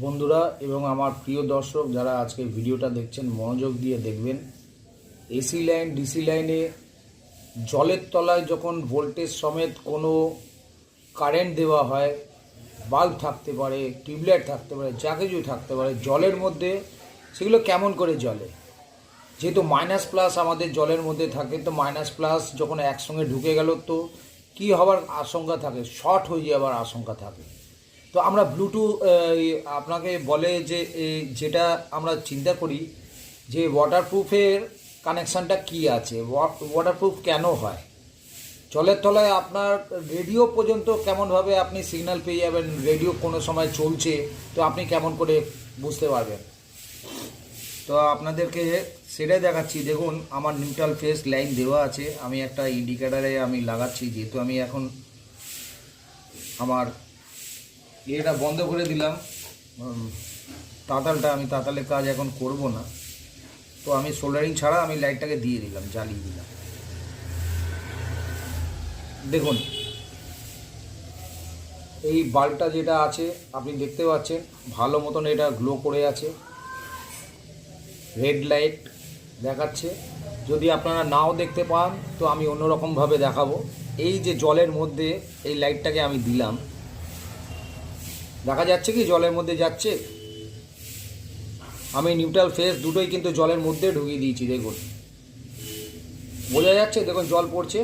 বন্ধুরা এবং আমার প্রিয় দর্শক যারা আজকে ভিডিওটা দেখছেন মনোযোগ দিয়ে দেখবেন। এসি লাইন ডিসি লাইনে জলের তলায় যখন ভোল্টেজ সমেত কোনো কারেন্ট দেওয়া হয়, বাল্ব থাকতে পারে, টিউবলাইট থাকতে পারে, যা কিছুই থাকতে পারে, জলের মধ্যে সেগুলো কেমন করে জ্বলে। যেহেতু মাইনাস প্লাস আমাদের জলের মধ্যে থাকে, তো মাইনাস প্লাস যখন একসঙ্গে ঢুকে গেল তো কি হওয়ার আশঙ্কা থাকে, শর্ট হয়ে যাওয়ার আশঙ্কা থাকে। তো আমরা ব্লুটুথ আপনাকে বলে যে যেটা আমরা চিন্তা করি যে ওয়াটারপ্রুফের কানেকশানটা কি আছে, ওয়াটারপ্রুফ কেন হয়। জলের তলায় আপনার রেডিও পর্যন্ত কেমনভাবে আপনি সিগন্যাল পেয়ে যাবেন, রেডিও কোনো সময় চলছে তো আপনি কেমন করে বুঝতে পারবেন। তো আপনাদেরকে সেটাই দেখাচ্ছি। দেখুন আমার নিউট্রাল ফেস লাইন দেওয়া আছে, আমি একটা ইন্ডিকেটারে আমি লাগাচ্ছি। যেহেতু আমি এখন আমার এটা বন্ধ করে দিলাম, তাতালটা আমি তাতালের কাজ এখন করব না, তো আমি সোল্ডারিং ছাড়া আমি লাইটটাকে দিয়ে দিলাম, জ্বালিয়ে দিলাম। দেখুন এই বাল্বটা যেটা আছে আপনি দেখতে পাচ্ছেন ভালো মতন এটা গ্লো করে আছে, রেড লাইট দেখাচ্ছে। যদি আপনারা নাও দেখতে পান তো আমি অন্যরকমভাবে দেখাবো। এই যে জলের মধ্যে এই লাইটটাকে আমি দিলাম, দেখা যাচ্ছে কি জলের মধ্যে যাচ্ছে। আমি নিউট্রাল ফেস দুটোই কিন্তু জলের মধ্যে ঢুকিয়ে দিয়েছি, দেখুন বোঝা যাচ্ছে, দেখুন জল পড়ছে।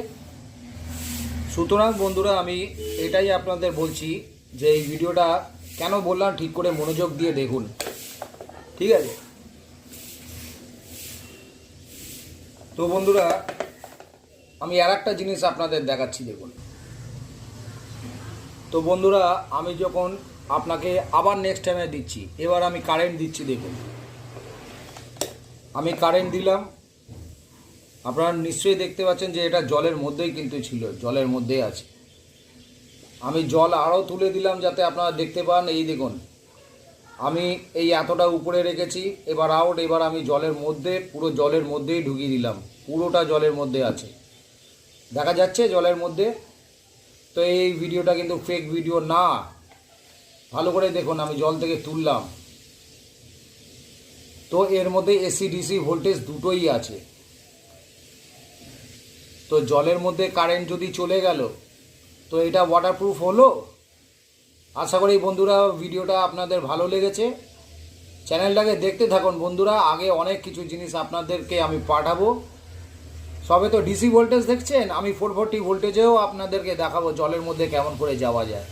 সুতরাং বন্ধুরা আমি এটাই আপনাদের বলছি যে এই ভিডিওটা কেন বললাম ঠিক করে মনোযোগ দিয়ে দেখুন, ঠিক আছে। তো বন্ধুরা আমি আর একটা জিনিস আপনাদের দেখাচ্ছি, দেখুন। তো বন্ধুরা আমি যখন আপনাকে আবার নেক্সট টাইমে দিচ্ছি, এবার আমি কারেন্ট দিচ্ছি, দেখুন আমি কারেন্ট দিলাম। আপনারা নিশ্চয়ই দেখতে পাচ্ছেন যে এটা জলের মধ্যেই কিন্তু ছিল, জলের মধ্যেই আছে। আমি জল আরও তুলে দিলাম যাতে আপনারা দেখতে পান। এই দেখুন আমি এই এতটা উপরে রেখেছি, এবার আউট, এবার আমি জলের মধ্যে পুরো জলের মধ্যেই ঢুকিয়ে দিলাম, পুরোটা জলের মধ্যে আছে, দেখা যাচ্ছে জলের মধ্যে। তো এই ভিডিওটা কিন্তু ফেক ভিডিও না, ভালো করে দেখুন। আমি জল থেকে তুললাম, তো এর মধ্যে এসি ডিসি ভোল্টেজ দুটোই আছে। তো জলের মধ্যে কারেন্ট যদি চলে গেল তো এটা ওয়াটারপ্রুফ হলো। আশা করি বন্ধুরা ভিডিওটা আপনাদের ভালো লেগেছে। চ্যানেলটাকে দেখতে থাকুন বন্ধুরা, আগে অনেক কিছু জিনিস আপনাদেরকে আমি পাঠাবো। সবে তো ডিসি ভোল্টেজ দেখছেন, আমি 440 ভোল্টেজেও আপনাদেরকে দেখাবো জলের মধ্যে কেমন করে যাওয়া যায়।